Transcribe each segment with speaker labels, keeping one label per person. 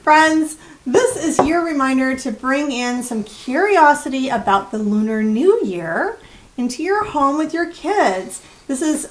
Speaker 1: Friends, this is your reminder to bring in some curiosity about the Lunar New Year into your home with your kids. This is,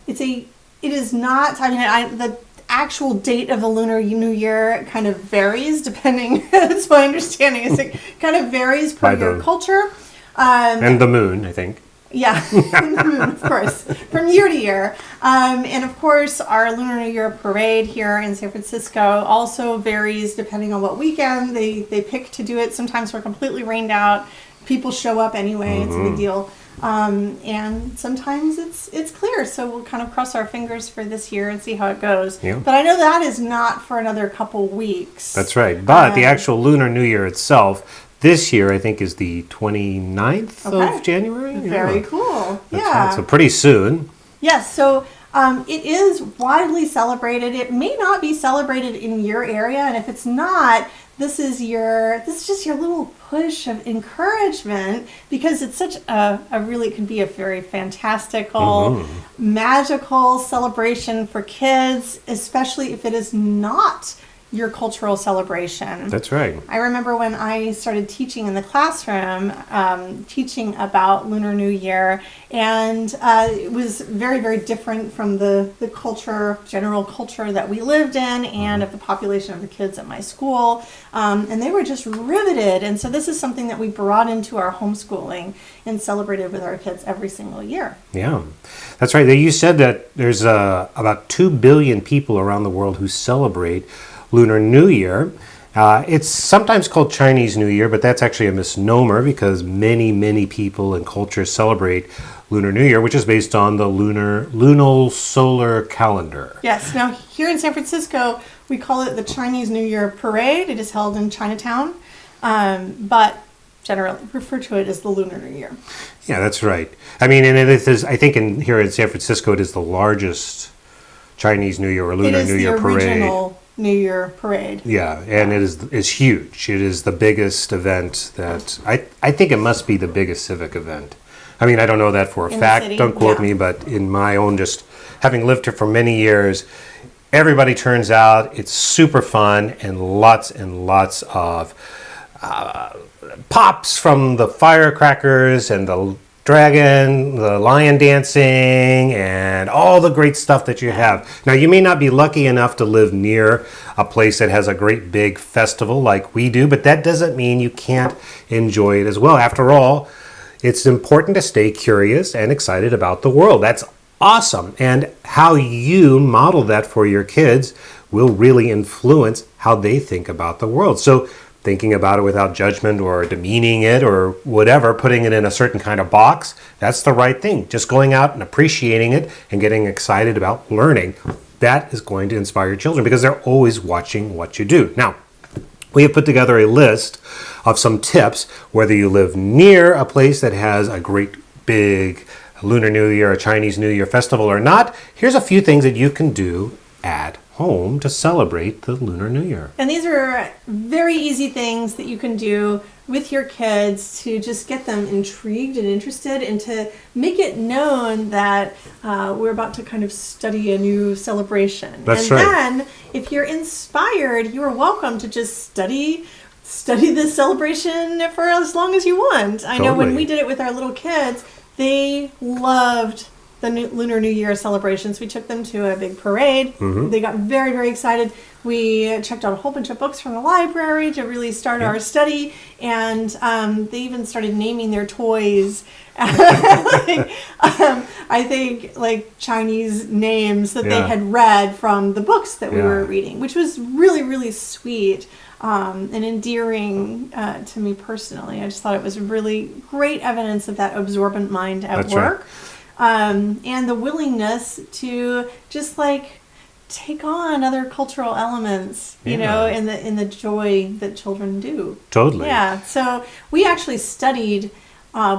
Speaker 1: it is not, the actual date of the Lunar New Year kind of varies depending, that's my understanding, is it kind of varies per your culture.
Speaker 2: And the moon, I think.
Speaker 1: Yeah, the moon, of course, from year to year. And of course, our Lunar New Year parade here in San Francisco also varies depending on what weekend they pick to do it. Sometimes we're completely rained out. People show up anyway. It's a big deal. And sometimes it's clear. So we'll kind of cross our fingers for this year and see how it goes.
Speaker 2: Yeah.
Speaker 1: But I know that is not for another couple weeks.
Speaker 2: That's right. But the actual Lunar New Year itself, this year, I think, is the 29th of January.
Speaker 1: Very cool.
Speaker 2: That's right. So pretty soon.
Speaker 1: Yes. So it is widely celebrated. It may not be celebrated in your area, and if it's not, this is just your little push of encouragement, because it's such it can be a very fantastical, magical celebration for kids, especially if it is not your cultural celebration.
Speaker 2: That's right.
Speaker 1: I remember when I started teaching in the classroom, teaching about Lunar New Year, and it was very, very different from the general culture that we lived in and of the population of the kids at my school, and they were just riveted. And so this is something that we brought into our homeschooling and celebrated with our kids every single year.
Speaker 2: Yeah, that's right. You said that there's about 2 billion people around the world who celebrate Lunar New Year. It's sometimes called Chinese New Year, but that's actually a misnomer because many, many people and cultures celebrate Lunar New Year, which is based on the lunar solar calendar.
Speaker 1: Yes. Now, here in San Francisco, we call it the Chinese New Year Parade. It is held in Chinatown, but generally refer to it as the Lunar New Year.
Speaker 2: Yeah, that's right. I mean, and it is, I think here in San Francisco, it is the largest Chinese New Year or Lunar New Year parade.
Speaker 1: It is the original New Year parade.
Speaker 2: Yeah, and it's huge. It is the biggest event that I think it must be the biggest civic event. I mean, I don't know that for a fact. Don't quote me, but in my own, just having lived here for many years, everybody turns out. It's super fun and lots of pops from the firecrackers and the dragon, the lion dancing, and all the great stuff that you have. Now, you may not be lucky enough to live near a place that has a great big festival like we do, but that doesn't mean you can't enjoy it as well. After all, it's important to stay curious and excited about the world. That's awesome. And how you model that for your kids will really influence how they think about the world. So thinking about it without judgment or demeaning it or whatever, putting it in a certain kind of box, that's the right thing. Just going out and appreciating it and getting excited about learning, that is going to inspire your children because they're always watching what you do. Now, we have put together a list of some tips, whether you live near a place that has a great big Lunar New Year, a Chinese New Year festival or not. Here's a few things that you can do at home to celebrate the Lunar New Year.
Speaker 1: And these are very easy things that you can do with your kids to just get them intrigued and interested and to make it known that we're about to kind of study a new celebration.
Speaker 2: That's right.
Speaker 1: And then if you're inspired, you are welcome to just study this celebration for as long as you want. I know when we did it with our little kids, they loved the Lunar New Year celebrations. We took them to a big parade. They got very, very excited. We checked out a whole bunch of books from the library to really start our study, and they even started naming their toys. I think like Chinese names that they had read from the books that we were reading, which was really, really sweet and endearing to me personally. I just thought it was really great evidence of that absorbent mind at work.
Speaker 2: Right.
Speaker 1: And the willingness to just like take on other cultural elements, you know, in the joy that children do.
Speaker 2: Totally.
Speaker 1: Yeah. So we actually studied.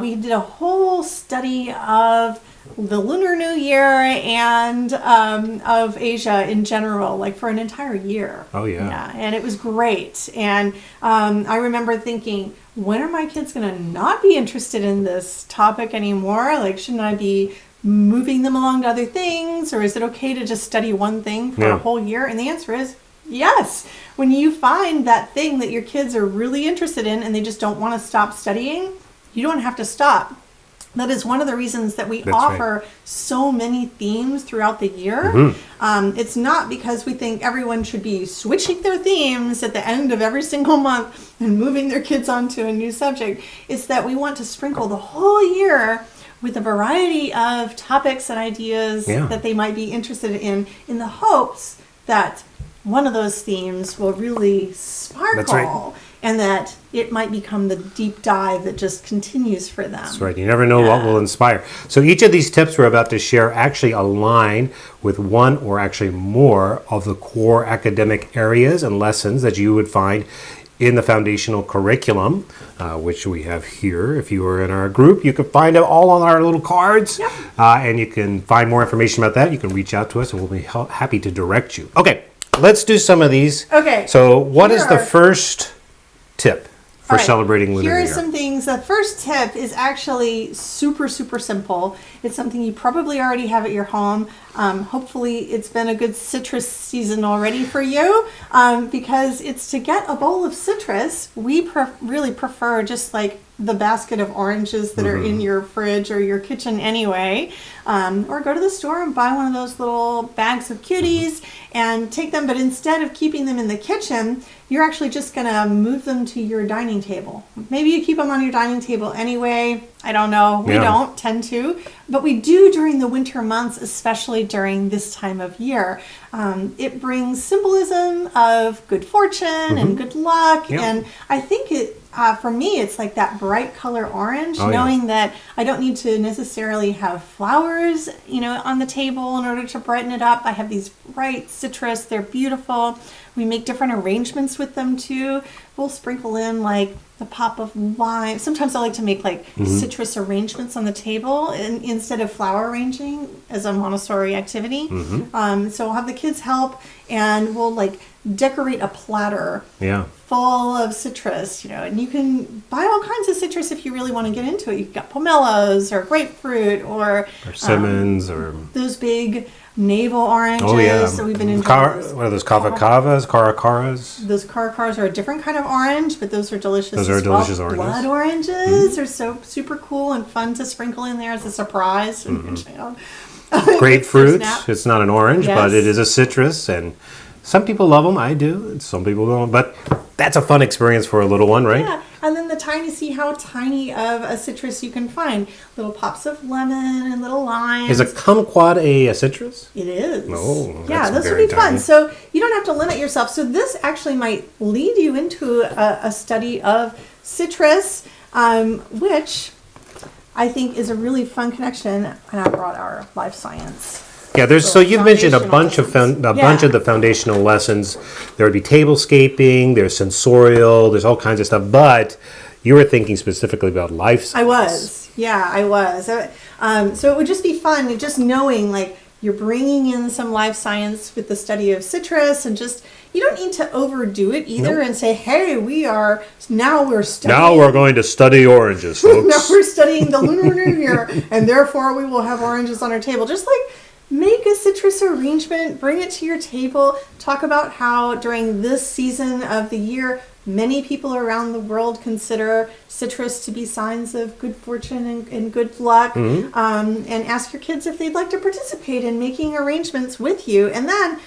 Speaker 1: We did a whole study of the Lunar New Year and of Asia in general, like for an entire year.
Speaker 2: Oh yeah.
Speaker 1: Yeah, and it was great. And I remember thinking, when are my kids going to not be interested in this topic anymore? Like, shouldn't I be moving them along to other things? Or is it okay to just study one thing for a whole year? And the answer is Yes. When you find that thing that your kids are really interested in and they just don't want to stop studying, you don't have to stop. That is one of the reasons that we offer so many themes throughout the year. It's not because we think everyone should be switching their themes at the end of every single month and moving their kids onto a new subject. It's that we want to sprinkle the whole year with a variety of topics and ideas that they might be interested in the hopes that one of those themes will really sparkle and that it might become the deep dive that just continues for them.
Speaker 2: That's right. You never know what will inspire. So each of these tips we're about to share actually align with one or actually more of the core academic areas and lessons that you would find in the foundational curriculum, which we have here. If you are in our group, you can find it all on our little cards. And you can find more information about that. You can reach out to us and we'll be happy to direct you. Okay. Let's do some of these.
Speaker 1: Okay.
Speaker 2: So what is the first tip for celebrating Lunar New Year?
Speaker 1: Here are some things. The first tip is actually super, super simple. It's something you probably already have at your home. Hopefully it's been a good citrus season already for you because it's to get a bowl of citrus. We really prefer just like the basket of oranges that are in your fridge or your kitchen anyway. Or go to the store and buy one of those little bags of cuties and take them. But instead of keeping them in the kitchen, you're actually just going to move them to your dining table. Maybe you keep them on your dining table anyway. I don't know. We don't tend to. But we do during the winter months, especially during this time of year. It brings symbolism of good fortune and good luck. And I think for me, it's like that bright color orange, knowing that I don't need to necessarily have flowers, on the table in order to brighten it up. I have these bright citrus. They're beautiful. We make different arrangements with them too. We'll sprinkle in like the pop of lime. Sometimes I like to make like citrus arrangements on the table instead of flower arranging as a Montessori activity. So we'll have the kids help and we'll like decorate a platter full of citrus, and you can buy all kinds of citrus if you really want to get into it. You've got pomelos or grapefruit or
Speaker 2: Simmons or
Speaker 1: those big navel oranges that we've been enjoying.
Speaker 2: What are those caracaras?
Speaker 1: Those caracaras are a different kind of orange, but those are delicious.
Speaker 2: Those are delicious oranges.
Speaker 1: Blood oranges are so super cool and fun to sprinkle in there as a surprise.
Speaker 2: Grapefruit. It's not an orange, but it is a citrus, and some people love them. I do, and some people don't. But that's a fun experience for a little one, right?
Speaker 1: Yeah, and then see how tiny of a citrus you can find. Little pops of lemon and little limes.
Speaker 2: Is a kumquat a citrus?
Speaker 1: It is.
Speaker 2: Oh,
Speaker 1: yeah, those would be fun. So you don't have to limit yourself. So this actually might lead you into a study of citrus, which I think is a really fun connection. And I brought our life science.
Speaker 2: Yeah, so you've mentioned a bunch of the foundational lessons. There would be tablescaping, there's sensorial, there's all kinds of stuff, but you were thinking specifically about life science.
Speaker 1: I was. So it would just be fun, just knowing like you're bringing in some life science with the study of citrus, and just you don't need to overdo it either and say, hey, we're studying.
Speaker 2: Now we're going to study oranges, folks.
Speaker 1: Now we're studying the Lunar New Year, and therefore we will have oranges on our table. Just like make a citrus arrangement, bring it to your table, talk about how during this season of the year, many people around the world consider citrus to be signs of good fortune and good luck, and ask your kids if they'd like to participate in making arrangements with you. And then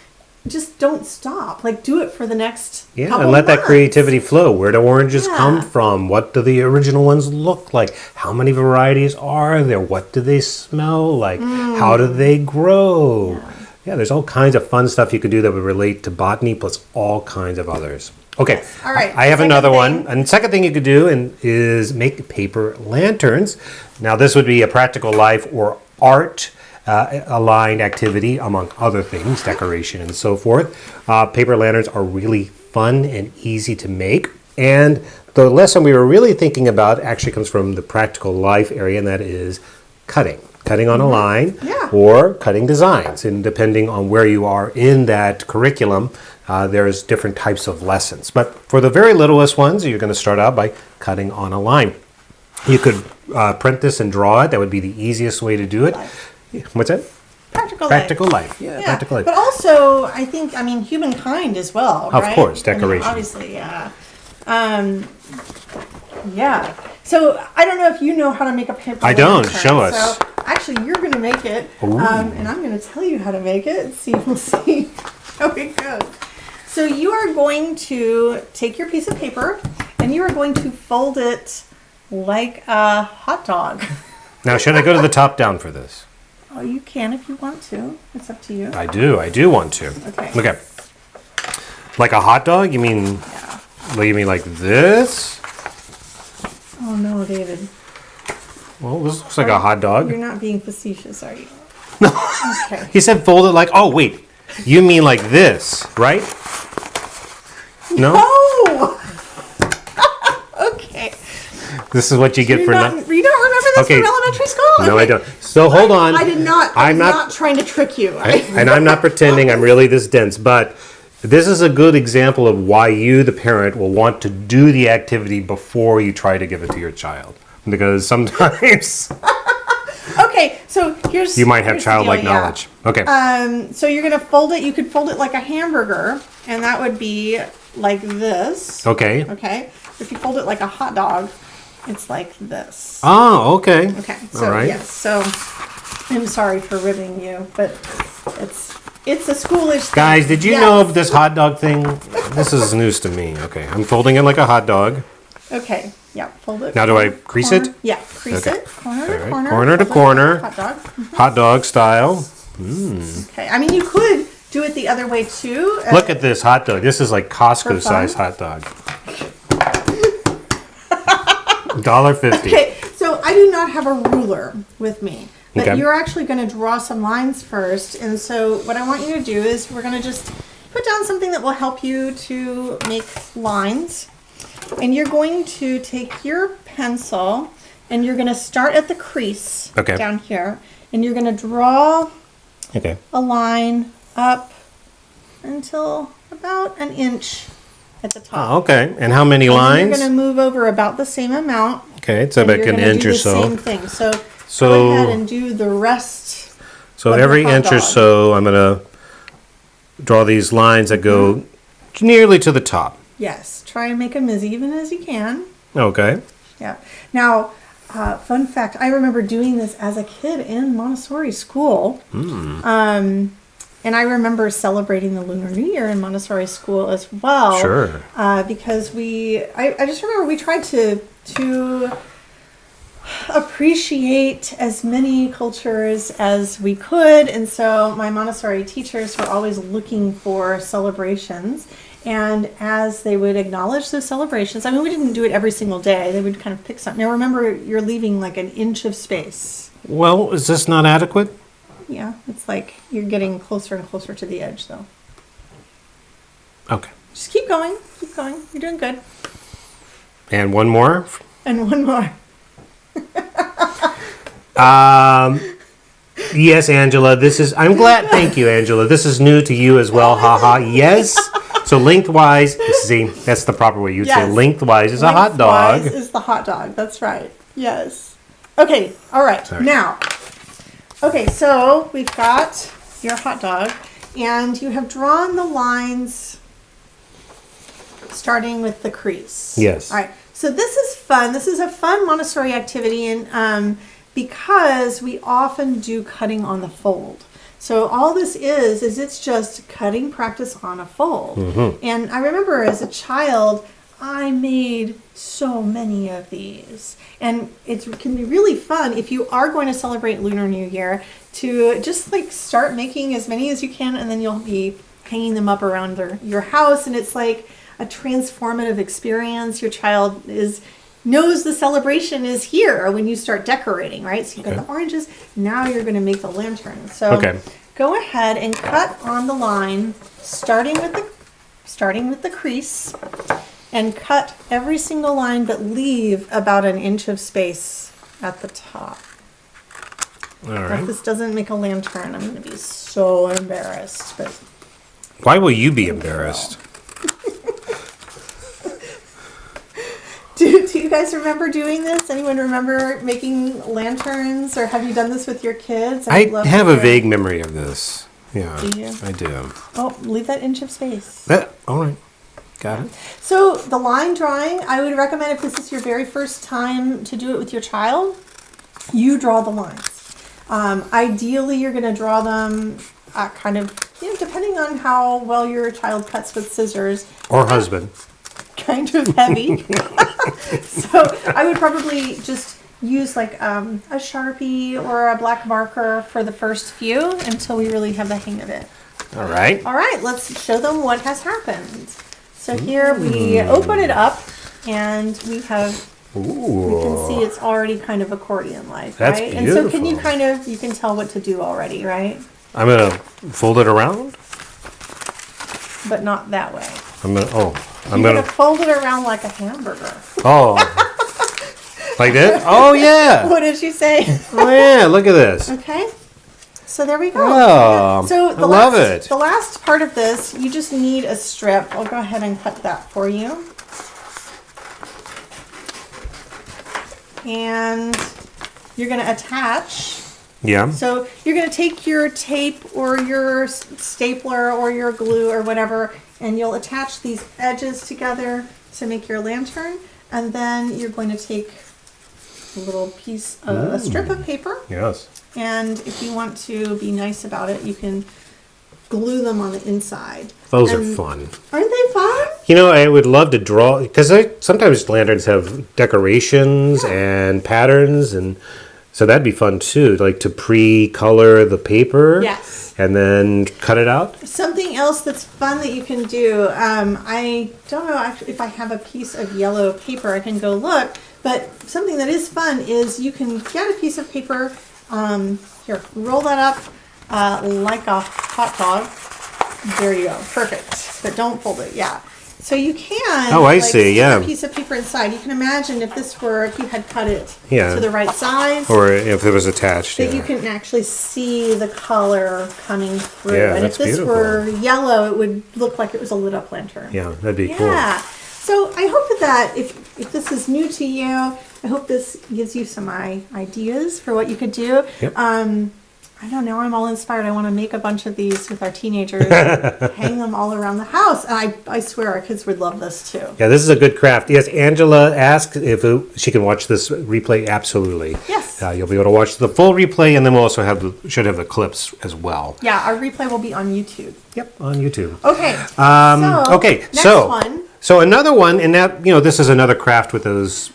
Speaker 1: just don't stop. Like, do it for the next couple
Speaker 2: and let
Speaker 1: months.
Speaker 2: that creativity flow. Where do oranges come from? What do the original ones look like? How many varieties are there? What do they smell like? How do they grow? Yeah, there's all kinds of fun stuff you could do that would relate to botany, plus all kinds of others. Okay,
Speaker 1: all right.
Speaker 2: I have another one. And second thing you could do is make paper lanterns. Now, this would be a practical life or art aligned activity, among other things, decoration and so forth. Paper lanterns are really fun and easy to make. And the lesson we were really thinking about actually comes from the practical life area, and that is cutting on a line or cutting designs. And depending on where you are in that curriculum, there's different types of lessons. But for the very littlest ones, you're going to start out by cutting on a line. You could print this and draw it. That would be the easiest way to do it. What's that? Practical life. Yeah, practical life.
Speaker 1: But also, I mean, humankind as well, right?
Speaker 2: Of course, decoration.
Speaker 1: I mean, obviously, yeah. Yeah. So I don't know if you know how to make a paper lantern.
Speaker 2: I don't. Show us.
Speaker 1: So actually, you're going to make it, and I'm going to tell you how to make it. We'll see how it goes. So you are going to take your piece of paper, and you are going to fold it like a hot dog.
Speaker 2: Now, should I go to the top down for this?
Speaker 1: Oh, you can if you want to. It's up to you.
Speaker 2: I do want to. Okay. Like a hot dog? You mean?
Speaker 1: Yeah.
Speaker 2: You mean like this?
Speaker 1: Oh no, David.
Speaker 2: Well, this looks like a hot dog.
Speaker 1: You're not being facetious, are you?
Speaker 2: No.
Speaker 1: Okay.
Speaker 2: He said fold it like. Oh wait, you mean like this, right? No.
Speaker 1: No. Okay.
Speaker 2: This is what you get for
Speaker 1: not. You don't remember this from elementary school?
Speaker 2: No, I don't. So hold on.
Speaker 1: I did not. I'm not trying to trick you.
Speaker 2: And I'm not pretending I'm really this dense, but this is a good example of why you, the parent, will want to do the activity before you try to give it to your child. Because sometimes
Speaker 1: Okay, so
Speaker 2: you might have childlike knowledge. Okay.
Speaker 1: So you're gonna fold it. You could fold it like a hamburger, and that would be like this.
Speaker 2: Okay.
Speaker 1: Okay. If you fold it like a hot dog, it's like this.
Speaker 2: Oh, okay.
Speaker 1: Okay. So
Speaker 2: all right.
Speaker 1: yes. So I'm sorry for ribbing you, but it's a schoolish thing.
Speaker 2: Guys, did you know of this hot dog thing? This is news to me. Okay, I'm folding it like a hot dog.
Speaker 1: Okay. Yeah. Fold it.
Speaker 2: Now, do I crease it?
Speaker 1: Yeah. Crease it. Corner to corner.
Speaker 2: Corner to corner.
Speaker 1: Hot dog.
Speaker 2: Hot dog style.
Speaker 1: Okay. I mean, you could do it the other way too.
Speaker 2: Look at this hot dog. This is like Costco size hot dog. $1.50.
Speaker 1: Okay, so I do not have a ruler with me, but
Speaker 2: Okay.
Speaker 1: you're actually going to draw some lines first. And so what I want you to do is we're going to just put down something that will help you to make lines. And you're going to take your pencil and you're going to start at the crease down here. And you're going to draw a line up until about an inch at the top.
Speaker 2: Oh, okay. And how many lines?
Speaker 1: You're going to move over about the same amount.
Speaker 2: Okay, it's about an inch or so.
Speaker 1: Same thing. So go ahead and do the rest.
Speaker 2: So every inch or so, I'm going to draw these lines that go nearly to the top.
Speaker 1: Yes. Try and make them as even as you can.
Speaker 2: Okay.
Speaker 1: Yeah. Now, fun fact, I remember doing this as a kid in Montessori school. And I remember celebrating the Lunar New Year in Montessori school as well.
Speaker 2: Sure.
Speaker 1: Because I just remember we tried to appreciate as many cultures as we could. And so my Montessori teachers were always looking for celebrations. And as they would acknowledge those celebrations, I mean, we didn't do it every single day. They would kind of pick something. Now, remember, you're leaving like an inch of space.
Speaker 2: Well, is this not adequate?
Speaker 1: Yeah, it's like you're getting closer and closer to the edge, though.
Speaker 2: Okay.
Speaker 1: Just keep going. Keep going. You're doing good.
Speaker 2: And one more?
Speaker 1: And one more.
Speaker 2: Yes, Angela, I'm glad, thank you, Angela. This is new to you as well, haha. Yes. So lengthwise, see, that's the proper way. You'd say lengthwise is a hot dog.
Speaker 1: Lengthwise is the hot dog. That's right. Yes. Okay. All right.
Speaker 2: Sorry.
Speaker 1: Now, okay, so we've got your hot dog, and you have drawn the lines starting with the crease.
Speaker 2: Yes.
Speaker 1: All right. So this is fun. This is a fun Montessori activity, and because we often do cutting on the fold. So all this is it's just cutting practice on a fold. And I remember as a child, I made so many of these. And it can be really fun if you are going to celebrate Lunar New Year to just like start making as many as you can, and then you'll be hanging them up around your house. And it's like a transformative experience. Your child knows the celebration is here when you start decorating, right? So you've got the oranges. Now you're going to make the lantern. So go ahead and cut on the line, starting with the crease, and cut every single line, but leave about an inch of space at the top.
Speaker 2: All right.
Speaker 1: If this doesn't make a lantern, I'm going to be so embarrassed. But
Speaker 2: why will you be embarrassed?
Speaker 1: Dude, Do you guys remember doing this? Anyone remember making lanterns, or have you done this with your kids?
Speaker 2: I have a vague memory of this. Yeah,
Speaker 1: Do you?
Speaker 2: I do.
Speaker 1: Oh, leave that inch of space.
Speaker 2: All right. Got it.
Speaker 1: So the line drawing, I would recommend if this is your very first time to do it with your child, you draw the lines. Ideally, you're going to draw them kind of, depending on how well your child cuts with scissors.
Speaker 2: Or husband.
Speaker 1: Kind of heavy. So I would probably just use like a Sharpie or a black marker for the first few until we really have the hang of it.
Speaker 2: All right.
Speaker 1: All right, let's show them what has happened. So here we open it up and we have,
Speaker 2: Ooh.
Speaker 1: we can see it's already kind of accordion-like,
Speaker 2: That's
Speaker 1: right? And so can you
Speaker 2: beautiful.
Speaker 1: you can tell what to do already, right?
Speaker 2: I'm going to fold it around.
Speaker 1: But not that way.
Speaker 2: I'm going
Speaker 1: to fold it around like a hamburger.
Speaker 2: Oh. Like that? Oh, yeah.
Speaker 1: What did she say?
Speaker 2: Oh, yeah. Look at this.
Speaker 1: Okay. So there we go.
Speaker 2: Oh,
Speaker 1: So
Speaker 2: I love it.
Speaker 1: The last part of this, you just need a strip. I'll go ahead and cut that for you. And you're going to attach.
Speaker 2: Yeah.
Speaker 1: So you're going to take your tape or your stapler or your glue or whatever, and you'll attach these edges together to make your lantern. And then you're going to take a little piece of a strip of paper.
Speaker 2: Yes.
Speaker 1: And if you want to be nice about it, you can glue them on the inside.
Speaker 2: Those are fun.
Speaker 1: Aren't they fun?
Speaker 2: I would love to draw, because sometimes lanterns have decorations and patterns, and so that'd be fun too, like to pre-color the paper.
Speaker 1: Yes.
Speaker 2: And then cut it out.
Speaker 1: Something else that's fun that you can do, I don't know if I have a piece of yellow paper, I can go look, but something that is fun is you can get a piece of paper, here, roll that up like a hot dog. There you go, perfect. But don't fold it, yeah. So you can.
Speaker 2: Oh, I see, yeah.
Speaker 1: A piece of paper inside. You can imagine if you had cut it
Speaker 2: Yeah.
Speaker 1: to the right size.
Speaker 2: Or if it was attached.
Speaker 1: That
Speaker 2: Yeah.
Speaker 1: you can actually see the color coming through.
Speaker 2: Yeah,
Speaker 1: and
Speaker 2: that's
Speaker 1: if this
Speaker 2: beautiful.
Speaker 1: were yellow, it would look like it was a lit up lantern.
Speaker 2: Yeah, that'd be cool.
Speaker 1: Yeah. So I hope that if this is new to you, I hope this gives you some ideas for what you could do.
Speaker 2: Yep.
Speaker 1: I don't know. I'm all inspired. I want to make a bunch of these with our teenagers, and hang them all around the house. And I swear our kids would love this too.
Speaker 2: Yeah, this is a good craft. Yes, Angela asked if she can watch this replay. Absolutely.
Speaker 1: Yes.
Speaker 2: You'll be able to watch the full replay, and then we'll also should have the clips as well.
Speaker 1: Yeah, our replay will be on YouTube.
Speaker 2: Yep, on YouTube.
Speaker 1: Okay. Next one.
Speaker 2: So another one, and that, this is another craft with those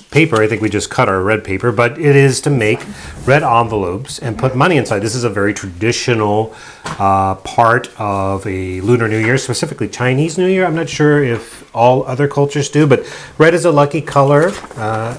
Speaker 2: paper. I think we just cut our red paper, but it is to make red envelopes and put money inside. This is a very traditional part of a Lunar New Year, specifically Chinese New Year. I'm not sure if all other cultures do, but red is a lucky color.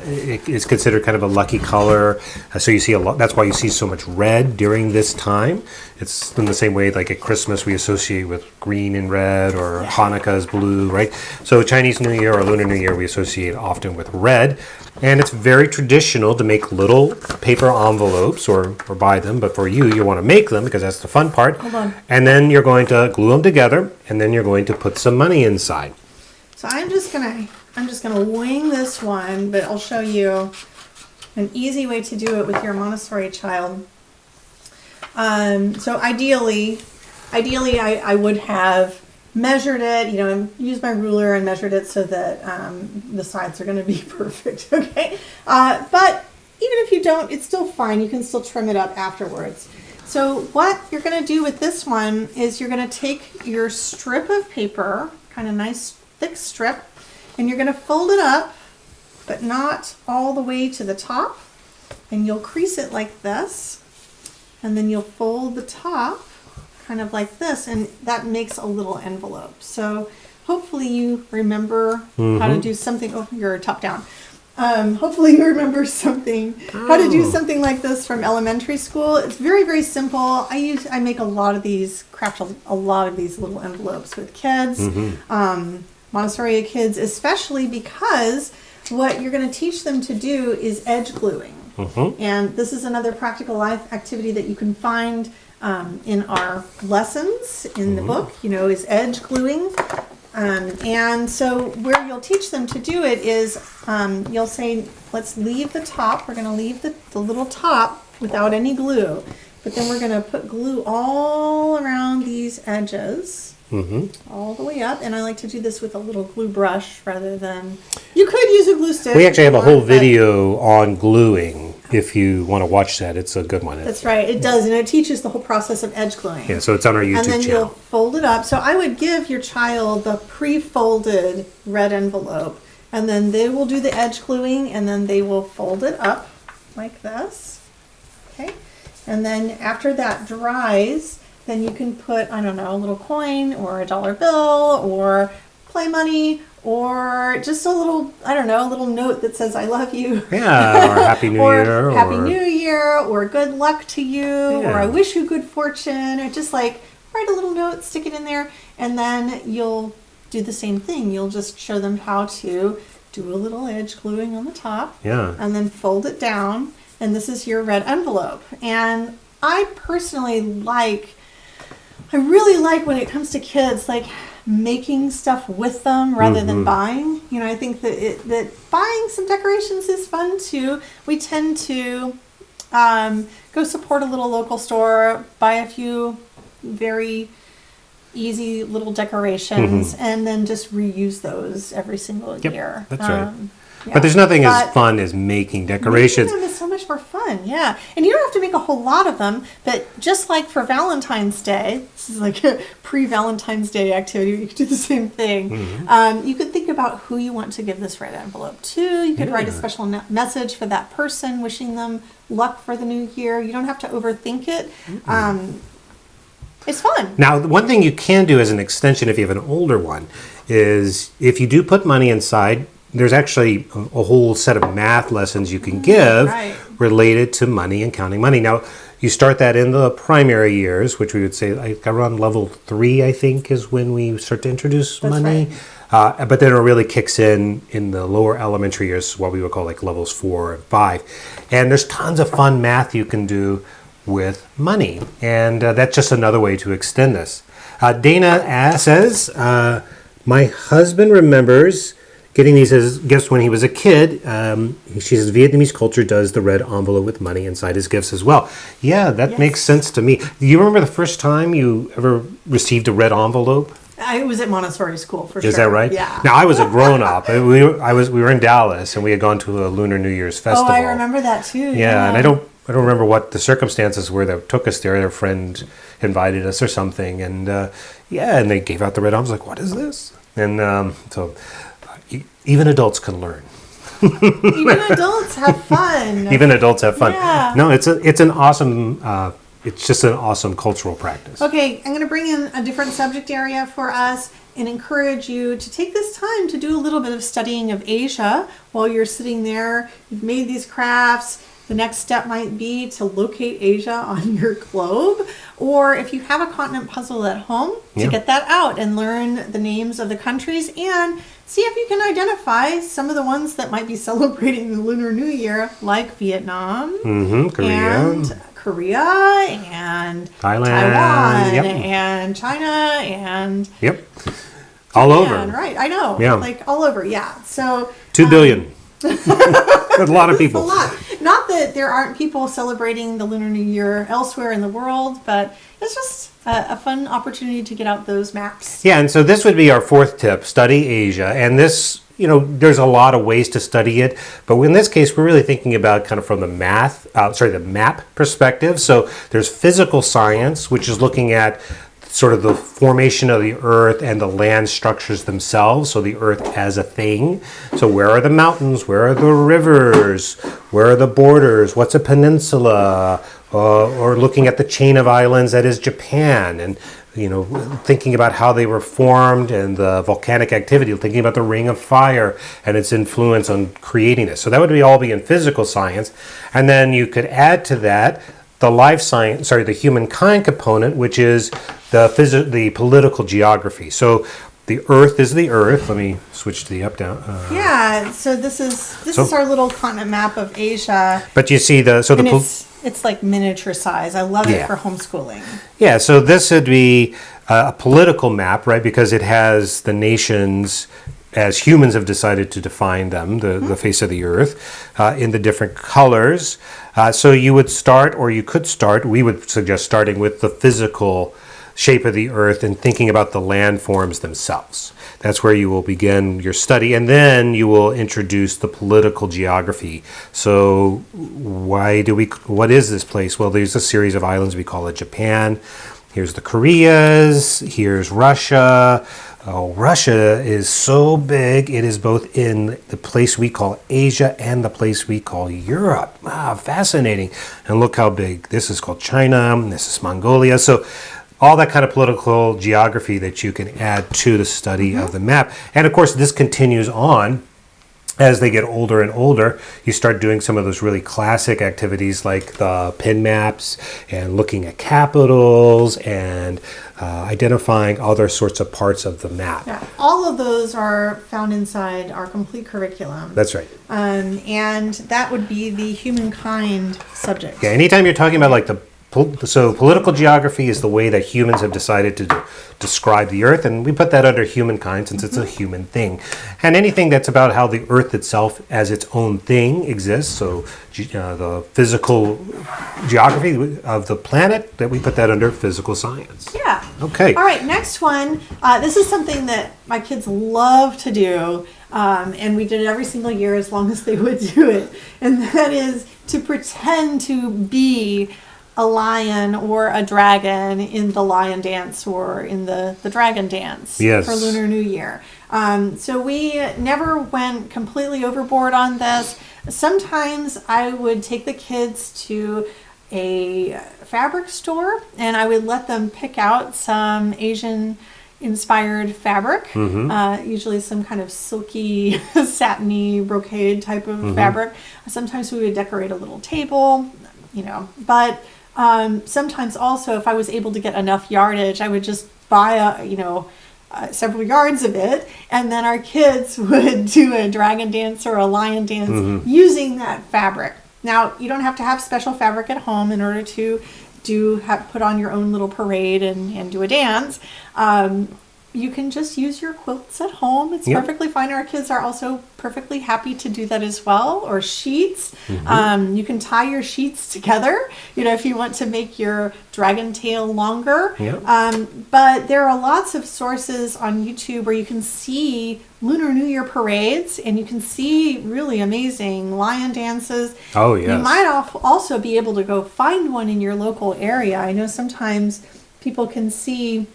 Speaker 2: It is considered kind of a lucky color. So you see a lot. That's why you see so much red during this time. It's in the same way like at Christmas we associate with green and red, or Hanukkah is blue, right? So Chinese New Year or Lunar New Year we associate often with red. And it's very traditional to make little paper envelopes or buy them. But for you want to make them because that's the fun part.
Speaker 1: Hold on.
Speaker 2: And then you're going to glue them together, and then you're going to put some money inside.
Speaker 1: So I'm just gonna wing this one, but I'll show you an easy way to do it with your Montessori child. So ideally I would have measured it, used my ruler and measured it so that the sides are going to be perfect, okay? But even if you don't, it's still fine. You can still trim it up afterwards. So what you're going to do with this one is you're going to take your strip of paper, kind of nice thick strip, and you're going to fold it up, but not all the way to the top, and you'll crease it like this, and then you'll fold the top kind of like this, and that makes a little envelope. So hopefully you remember how to do something. Oh, you're top down. Hopefully you remember how to do something like this from elementary school. It's very, very simple. I make a lot of these little envelopes with kids, Montessori kids especially, because what you're going to teach them to do is edge gluing. And this is another practical life activity that you can find in our lessons in the book, is edge gluing. And so where you'll teach them to do it is you'll say, let's leave the top. We're going to leave the little top without any glue. But then we're going to put glue all around these edges, all the way up. And I like to do this with a little glue brush rather than... You could use a glue stick.
Speaker 2: We actually have a whole video on gluing. If you want to watch that, it's a good one.
Speaker 1: That's right. It does. And it teaches the whole process of edge gluing.
Speaker 2: Yeah, so it's on our YouTube channel.
Speaker 1: And then you'll fold it up. So I would give your child the pre-folded red envelope. And then they will do the edge gluing. And then they will fold it up like this. Okay. And then after that dries, then you can put, I don't know, a little coin or a dollar bill or play money or just a little, I don't know, a little note that says, I love you.
Speaker 2: Yeah, or Happy New Year.
Speaker 1: Or Happy New Year, or good luck to you,
Speaker 2: Yeah.
Speaker 1: or I wish you good fortune, or just like write a little note, stick it in there, and then you'll do the same thing. You'll just show them how to do a little edge gluing on the top.
Speaker 2: Yeah.
Speaker 1: And then fold it down, and this is your red envelope. And I personally I really like when it comes to kids, like making stuff with them rather than buying. You know, I think that buying some decorations is fun too. We tend to go support a little local store, buy a few very easy little decorations, and then just reuse those every single year.
Speaker 2: That's right.
Speaker 1: Yeah.
Speaker 2: But there's nothing as fun as making decorations.
Speaker 1: Making them is so much more fun, yeah. And you don't have to make a whole lot of them, but just like for Valentine's Day, this is like a pre-Valentine's Day activity, you could do the same thing. You could think about who you want to give this red envelope to. You could write a special message for that person, wishing them luck for the new year. You don't have to overthink it. It's fun.
Speaker 2: Now, one thing you can do as an extension if you have an older one is if you do put money inside, there's actually a whole set of math lessons you can give related to money and counting money. Now, you start that in the primary years, which we would say like around level 3, I think, is when we start to introduce money. Right. But then it really kicks in the lower elementary years, what we would call like levels 4 and 5. And there's tons of fun math you can do with money. And that's just another way to extend this. Dana says, my husband remembers getting these as gifts when he was a kid. She says Vietnamese culture does the red envelope with money inside his gifts as well. Yeah, that makes sense to me. Do you remember the first time you ever received a red envelope?
Speaker 1: I was at Montessori school for sure.
Speaker 2: Is that right?
Speaker 1: Yeah.
Speaker 2: Now I was a grown up. We were in Dallas and we had gone to a Lunar New Year's festival.
Speaker 1: Oh, I remember that too.
Speaker 2: Yeah, and I don't remember what the circumstances were that took us there. Their friend invited us or something, and and they gave out the red envelope. I was like, what is this? And so. Even adults can learn.
Speaker 1: Even adults have fun.
Speaker 2: Even adults have fun.
Speaker 1: Yeah.
Speaker 2: No, it's an awesome. It's just an awesome cultural practice.
Speaker 1: Okay, I'm going to bring in a different subject area for us and encourage you to take this time to do a little bit of studying of Asia while you're sitting there. You've made these crafts. The next step might be to locate Asia on your globe, or if you have a continent puzzle at home, to get that out and learn the names of the countries and see if you can identify some of the ones that might be celebrating the Lunar New Year, like Vietnam, Korea, and
Speaker 2: Thailand,
Speaker 1: Taiwan, and China, and
Speaker 2: all over.
Speaker 1: Right, I know, like all over. Yeah, so
Speaker 2: 2 billion. A lot of people.
Speaker 1: A lot. Not that there aren't people celebrating the Lunar New Year elsewhere in the world, but it's just a fun opportunity to get out those maps.
Speaker 2: Yeah, and so this would be our fourth tip, study Asia. And this, there's a lot of ways to study it. But in this case, we're really thinking about kind of from the the map perspective. So there's physical science, which is looking at sort of the formation of the earth and the land structures themselves, so the earth as a thing. So where are the mountains? Where are the rivers? Where are the borders? What's a peninsula? Or looking at the chain of islands that is Japan, and thinking about how they were formed and the volcanic activity, thinking about the Ring of Fire and its influence on creating this. So that would all be in physical science. And then you could add to that the humankind component, which is the political geography. So the Earth is the Earth. Let me switch to the up down.
Speaker 1: So this is our little continent map of Asia.
Speaker 2: But you see
Speaker 1: it's like miniature size. I love it for homeschooling.
Speaker 2: Yeah. So this would be a political map, right? Because it has the nations as humans have decided to define them, the face of the earth, in the different colors. So you would start, or you could start, we would suggest starting with the physical shape of the earth and thinking about the landforms themselves. That's where you will begin your study, and then you will introduce the political geography. So what is this place? Well, there's a series of islands. We call it Japan. Here's the Koreas. Here's Russia. Oh, Russia is so big. It is both in the place we call Asia and the place we call Europe. Wow, fascinating. And look how big. This is called China. This is Mongolia. So all that kind of political geography that you can add to the study of the map. And of course, this continues on. As they get older and older, you start doing some of those really classic activities like the pin maps and looking at capitals and identifying other sorts of parts of the map.
Speaker 1: Yeah, all of those are found inside our complete curriculum.
Speaker 2: That's right.
Speaker 1: And that would be the humankind subject.
Speaker 2: Yeah, anytime you're talking about like so political geography is the way that humans have decided to describe the earth, and we put that under humankind since it's a human thing. And anything that's about how the earth itself as its own thing exists, so the physical geography of the planet, that we put that under physical science.
Speaker 1: Yeah.
Speaker 2: Okay.
Speaker 1: All right, next one. This is something that my kids love to do, and we did it every single year as long as they would do it, and that is to pretend to be a lion or a dragon in the lion dance or in the dragon dance for Lunar New Year. So we never went completely overboard on this. Sometimes I would take the kids to a fabric store and I would let them pick out some Asian inspired fabric, usually some kind of silky, satiny, brocade type of fabric. Sometimes we would decorate a little table, but sometimes also if I was able to get enough yardage, I would just buy several yards of it, and then our kids would do a dragon dance or a lion dance using that fabric. Now, you don't have to have special fabric at home in order to put on your own little parade and do a dance. You can just use your quilts at home. It's perfectly fine. Our kids are also perfectly happy to do that as well. Or sheets. You can tie your sheets together, if you want to make your dragon tail longer. But there are lots of sources on YouTube where you can see Lunar New Year parades, and you can see really amazing lion dances.
Speaker 2: Oh, yes.
Speaker 1: You might also be able to go find one in your local area. I know sometimes people can see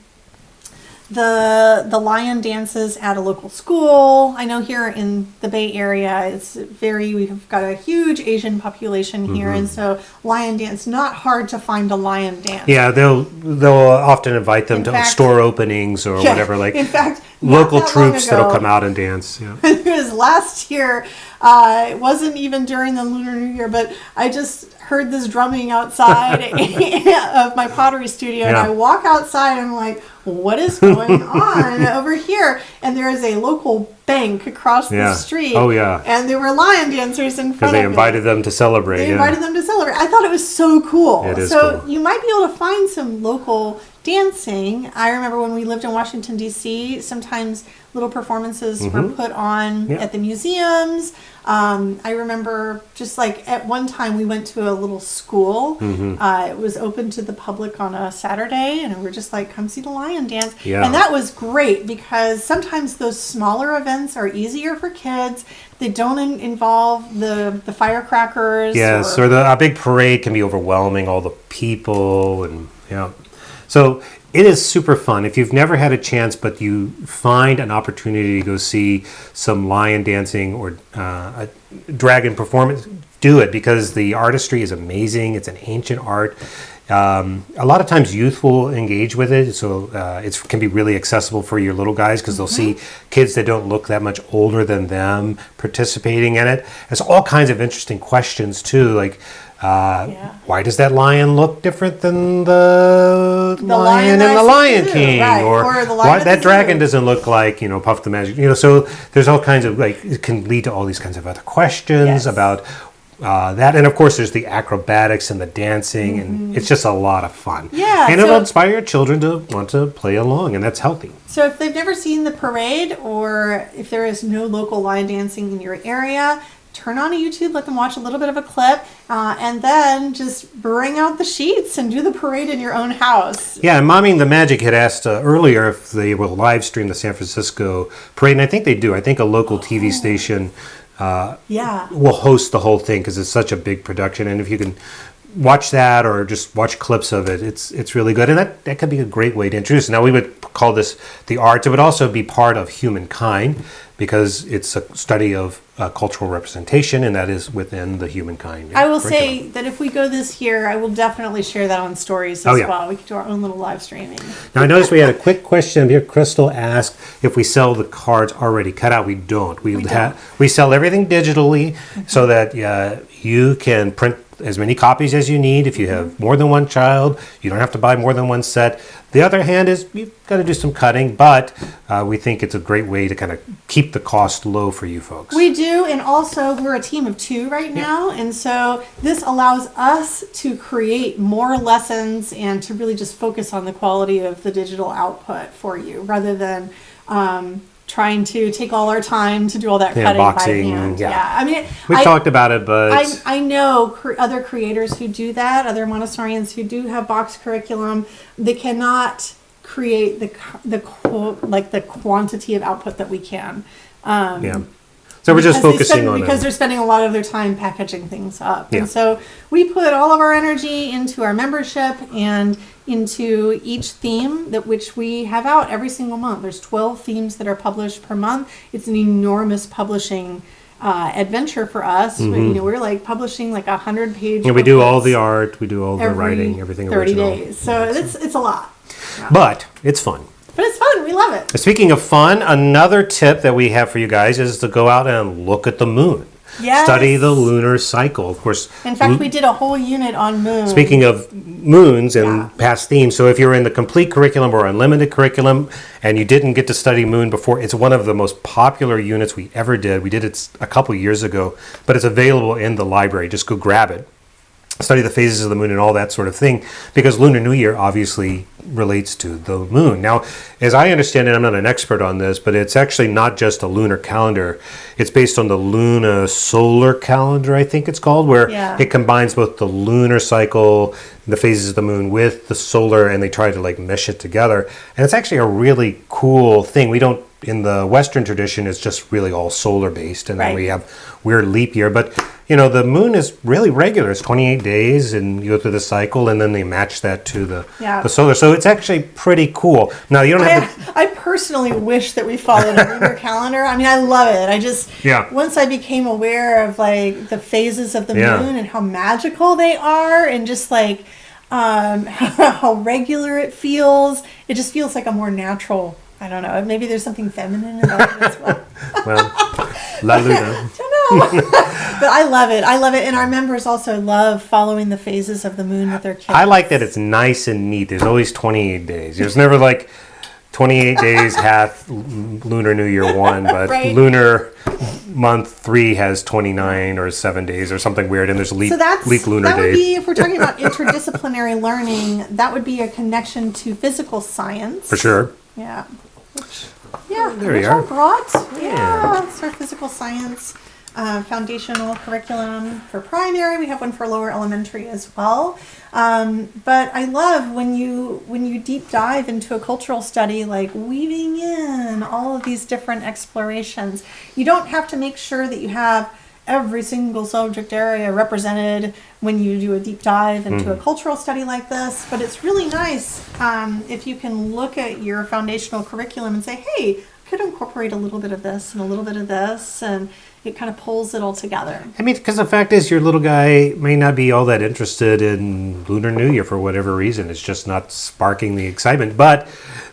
Speaker 1: the lion dances at a local school. I know here in the Bay Area, we've got a huge Asian population here, and so lion dance, not hard to find a lion dance.
Speaker 2: Yeah, they'll often invite them to store openings or whatever. Like,
Speaker 1: in fact,
Speaker 2: local troops that'll come out and dance. Yeah.
Speaker 1: It was last year. It wasn't even during the Lunar New Year, but I just heard this drumming outside of my pottery studio, and I walk outside and I'm like, what is going on over here? And there is a local bank across the street.
Speaker 2: Oh, yeah.
Speaker 1: And there were lion dancers in front of it.
Speaker 2: Because they invited them to celebrate.
Speaker 1: They invited them to celebrate. I thought it was so cool.
Speaker 2: It is
Speaker 1: cool.
Speaker 2: So
Speaker 1: you might be able to find some local dancing. I remember when we lived in Washington, D.C., sometimes little performances were put on at the museums. I remember just like at one time we went to a little school. It was open to the public on a Saturday, and we were just like, come see the lion dance. And that was great because sometimes those smaller events are easier for kids. They don't involve the firecrackers.
Speaker 2: Yes, or a big parade can be overwhelming, all the people, and So it is super fun. If you've never had a chance, but you find an opportunity to go see some lion dancing or a dragon performance, do it, because the artistry is amazing. It's an ancient art. A lot of times youth will engage with it, so it can be really accessible for your little guys because they'll see kids that don't look that much older than them participating in it. There's all kinds of interesting questions too, like why does that lion look different than the lion in the Lion King?
Speaker 1: Right.
Speaker 2: Or why that dragon doesn't look like, Puff the Magic, so there's all kinds of, like, it can lead to all these kinds of other questions about that, and of course there's the acrobatics and the dancing, and it's just a lot of fun.
Speaker 1: Yeah,
Speaker 2: and it'll inspire your children to want to play along, and that's healthy.
Speaker 1: So if they've never seen the parade, or if there is no local line dancing in your area, turn on a YouTube, let them watch a little bit of a clip, and then just bring out the sheets and do the parade in your own house.
Speaker 2: Yeah, and Momming the Magic had asked earlier if they will live stream the San Francisco parade, and I think they do. I think a local TV station will host the whole thing because it's such a big production, and if you can watch that or just watch clips of it, it's really good, and that could be a great way to introduce. Now we would call this the arts. It would also be part of humankind because it's a study of cultural representation, and that is within the humankind.
Speaker 1: I will say that if we go this year, I will definitely share that on stories as well. We could do our own little live streaming.
Speaker 2: Now I noticed we had a quick question here. Crystal asked if we sell the cards already cut out. We don't. We sell everything digitally so that you can print as many copies as you need. If you have more than one child, you don't have to buy more than one set. The other hand is you've got to do some cutting, but we think it's a great way to kind of keep the cost low for you folks.
Speaker 1: We do, and also we're a team of 2 right now, and so this allows us to create more lessons and to really just focus on the quality of the digital output for you, rather than trying to take all our time to do all that cutting
Speaker 2: boxing,
Speaker 1: by hand. I mean,
Speaker 2: we talked about it, but
Speaker 1: I know other creators who do that, other Montessorians who do have box curriculum. They cannot create the quantity of output that we can.
Speaker 2: So we're just focusing on
Speaker 1: because they're spending a lot of their time packaging things up. And so we put all of our energy into our membership and into each theme which we have out every single month. There's 12 themes that are published per month. It's an enormous publishing adventure for us. We're like publishing like 100-page.
Speaker 2: And we do all the art, we do all the writing, everything
Speaker 1: 30
Speaker 2: original.
Speaker 1: days. So it's a lot.
Speaker 2: But it's fun.
Speaker 1: But it's fun. We love it.
Speaker 2: Speaking of fun, another tip that we have for you guys is to go out and look at the moon.
Speaker 1: Yes.
Speaker 2: Study the lunar cycle. Of course.
Speaker 1: In fact, we did a whole unit on moons.
Speaker 2: Speaking of moons and past themes, so if you're in the complete curriculum or unlimited curriculum and you didn't get to study moon before, it's one of the most popular units we ever did. We did it a couple years ago, but it's available in the library. Just go grab it. Study the phases of the moon and all that sort of thing, because Lunar New Year obviously relates to the moon. Now, as I understand it, I'm not an expert on this, but it's actually not just a lunar calendar. It's based on the Luna solar calendar, I think it's called, where it combines both the lunar cycle, the phases of the moon with the solar, and they try to like mesh it together. And it's actually a really cool thing. We don't, in the Western tradition, it's just really all solar based, and then we have weird leap year. But the moon is really regular. It's 28 days, and you go through the cycle, and then they match that to the solar. So it's actually pretty cool. Now, you don't have to...
Speaker 1: I personally wish that we followed a lunar calendar. I mean, I love it. I just... Once I became aware of, like, the phases of the moon and how magical they are, and just, like, how regular it feels, it just feels like a more natural... I don't know. Maybe there's something feminine about it as well.
Speaker 2: Well, La Luna.
Speaker 1: Don't know. But I love it. I love it. And our members also love following the phases of the moon with their kids.
Speaker 2: I like that it's nice and neat. There's always 28 days. There's never like 28 days hath Lunar New Year 1, but Lunar month 3 has 29 or 7 days or something weird, and there's leap lunar
Speaker 1: that would
Speaker 2: days.
Speaker 1: Be, if we're talking about interdisciplinary learning, that would be a connection to physical science.
Speaker 2: For sure.
Speaker 1: Yeah.
Speaker 2: There we are.
Speaker 1: Brought. It's our physical science foundational curriculum for primary. We have one for lower elementary as well. But I love when you deep dive into a cultural study, like weaving in all of these different explorations. You don't have to make sure that you have every single subject area represented when you do a deep dive into a cultural study like this. But it's really nice if you can look at your foundational curriculum and say, hey, I could incorporate a little bit of this and a little bit of this, and it kind of pulls it all together.
Speaker 2: I mean, because the fact is your little guy may not be all that interested in Lunar New Year for whatever reason. It's just not sparking the excitement. But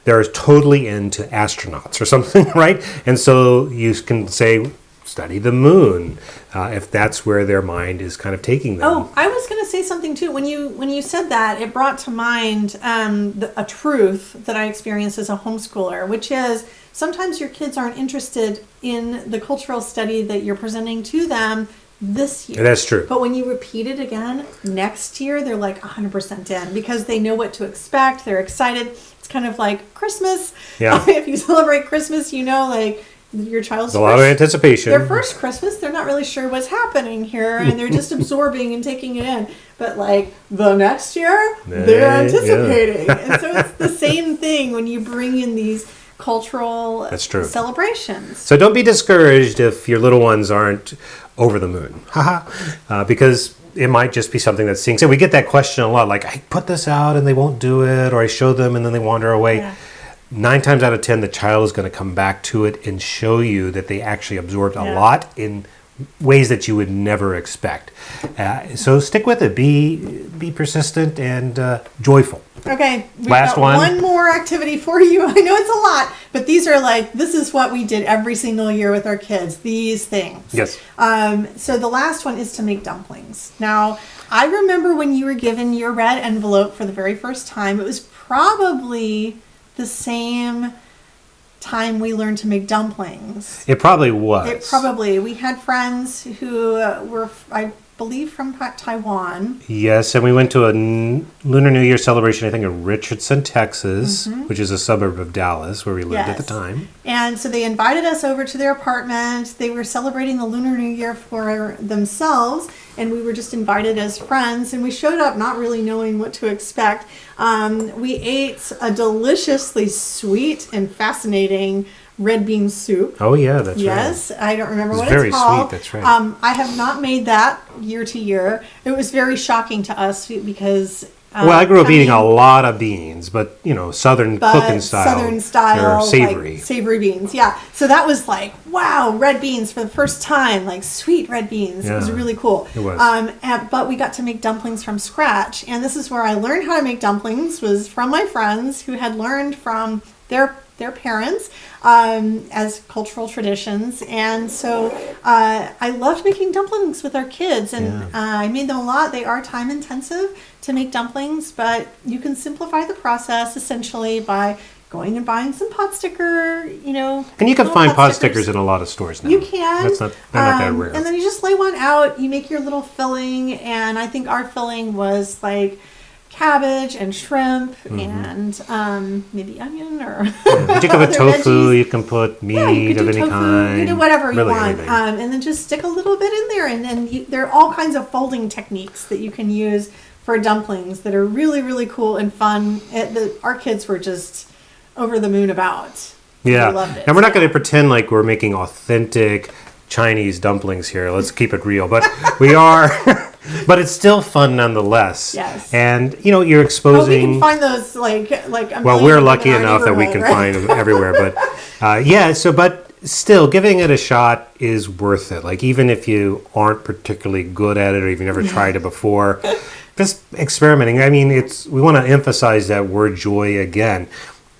Speaker 2: they're totally into astronauts or something, right? And so you can say, study the moon, if that's where their mind is kind of taking them.
Speaker 1: Oh, I was going to say something too. When you said that, it brought to mind a truth that I experienced as a homeschooler, which is sometimes your kids aren't interested in the cultural study that you're presenting to them this year.
Speaker 2: That's true.
Speaker 1: But when you repeat it again next year, they're like 100% in because they know what to expect. They're excited. It's kind of like Christmas.
Speaker 2: Yeah.
Speaker 1: If you celebrate Christmas, you know, like your child's
Speaker 2: a lot of anticipation.
Speaker 1: Their first Christmas, they're not really sure what's happening here, and they're just absorbing and taking it in. But like the next year, they're anticipating. Yeah. And so it's the same thing when you bring in these cultural celebrations.
Speaker 2: So don't be discouraged if your little ones aren't over the moon. Because it might just be something that sinks in. We get that question a lot, like, I put this out and they won't do it, or I show them and then they wander away. Yeah. 9 times out of 10, the child is going to come back to it and show you that they actually absorbed a lot in ways that you would never expect. So stick with it. Be persistent and joyful.
Speaker 1: Okay. We've
Speaker 2: Last
Speaker 1: got one more activity for you. I know it's a lot, but these are like, this is what we did every single year with our kids. These things.
Speaker 2: Yes.
Speaker 1: So the last one is to make dumplings. Now, I remember when you were given your red envelope for the very first time, it was probably the same time we learned to make dumplings.
Speaker 2: It probably was.
Speaker 1: We had friends who were, I believe, from Taiwan.
Speaker 2: Yes, and we went to a Lunar New Year celebration, I think, in Richardson, Texas, which is a suburb of Dallas, where we lived at the time.
Speaker 1: And so they invited us over to their apartment. They were celebrating the Lunar New Year for themselves, and we were just invited as friends. And we showed up not really knowing what to expect. We ate a deliciously sweet and fascinating red bean soup.
Speaker 2: Oh yeah, that's right.
Speaker 1: Yes, I don't remember what
Speaker 2: very
Speaker 1: it's called.
Speaker 2: Sweet, that's right.
Speaker 1: I have not made that year to year. It was very shocking to us because
Speaker 2: I grew up eating a lot of beans, but Southern cooking style.
Speaker 1: Southern style,
Speaker 2: or savory.
Speaker 1: like savory beans. Yeah. So that was like, wow, red beans for the first time, like sweet red beans. Yeah. It was really cool.
Speaker 2: It was.
Speaker 1: But we got to make dumplings from scratch, and this is where I learned how to make dumplings. Was from my friends who had learned from their parents as cultural traditions. And so I loved making dumplings with our kids, and I made them a lot. They are time intensive to make dumplings, but you can simplify the process essentially by going and buying some pot sticker,
Speaker 2: And you can find pot stickers in a lot of stores now.
Speaker 1: You can.
Speaker 2: That's not that rare.
Speaker 1: And then you just lay one out, you make your little filling, and I think our filling was like cabbage and shrimp and maybe onion or
Speaker 2: but you can put tofu,
Speaker 1: veggies.
Speaker 2: You can put meat of any
Speaker 1: tofu,
Speaker 2: kind.
Speaker 1: You do whatever you want.
Speaker 2: Anything.
Speaker 1: And then just stick a little bit in there. And then there are all kinds of folding techniques that you can use for dumplings that are really, really cool and fun. Our kids were just over the moon about.
Speaker 2: Yeah.
Speaker 1: They loved it.
Speaker 2: And we're not going to pretend like we're making authentic Chinese dumplings here. Let's keep it real. But we are... But it's still fun nonetheless.
Speaker 1: Yes.
Speaker 2: And, you're exposing...
Speaker 1: we can find those, like
Speaker 2: well, we're lucky enough that we can find them everywhere. But, but still, giving it a shot is worth it. Like, even if you aren't particularly good at it or you've never tried it before, just experimenting. I mean, we want to emphasize that word joy again.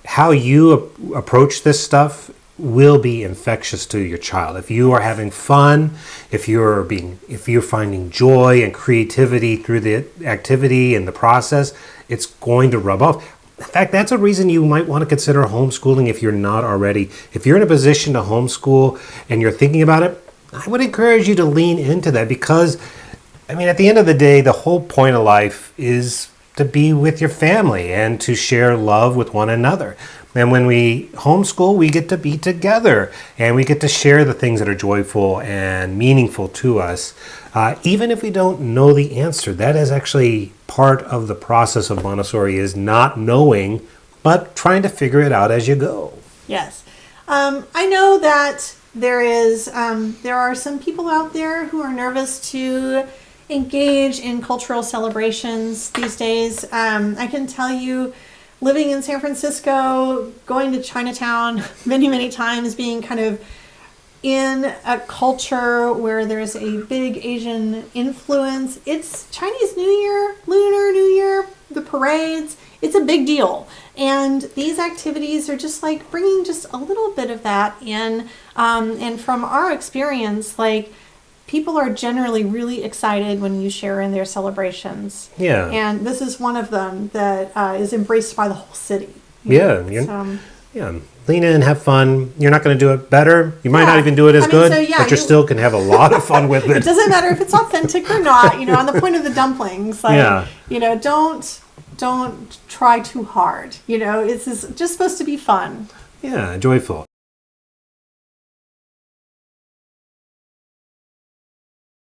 Speaker 2: How you approach this stuff will be infectious to your child. If you are having fun, if you're finding joy and creativity through the activity and the process, it's going to rub off. In fact, that's a reason you might want to consider homeschooling if you're not already. If you're in a position to homeschool and you're thinking about it, I would encourage you to lean into that because, at the end of the day, the whole point of life is to be with your family and to share love with one another. And when we homeschool, we get to be together and we get to share the things that are joyful and meaningful to us. Even if we don't know the answer, that is actually part of the process of Montessori, is not knowing, but trying to figure it out as you go.
Speaker 1: Yes. I know that there are some people out there who are nervous to engage in cultural celebrations these days. I can tell you, living in San Francisco, going to Chinatown many, many times, being kind of in a culture where there's a big Asian influence. It's Chinese New Year, Lunar New Year, the parades. It's a big deal. And these activities are just like bringing just a little bit of that in. And from our experience, like, people are generally really excited when you share in their celebrations.
Speaker 2: Yeah.
Speaker 1: And this is one of them that is embraced by the whole city.
Speaker 2: Yeah. Yeah, lean in, have fun. You're not going to do it better. You might not
Speaker 1: Yeah.
Speaker 2: even do it as
Speaker 1: I mean,
Speaker 2: good,
Speaker 1: so, yeah,
Speaker 2: but you still can have a lot of fun with
Speaker 1: It
Speaker 2: it.
Speaker 1: doesn't matter if it's authentic or not. On the point of the dumplings, like,
Speaker 2: Yeah.
Speaker 1: don't try too hard. It's just supposed to be fun.
Speaker 2: Yeah, joyful.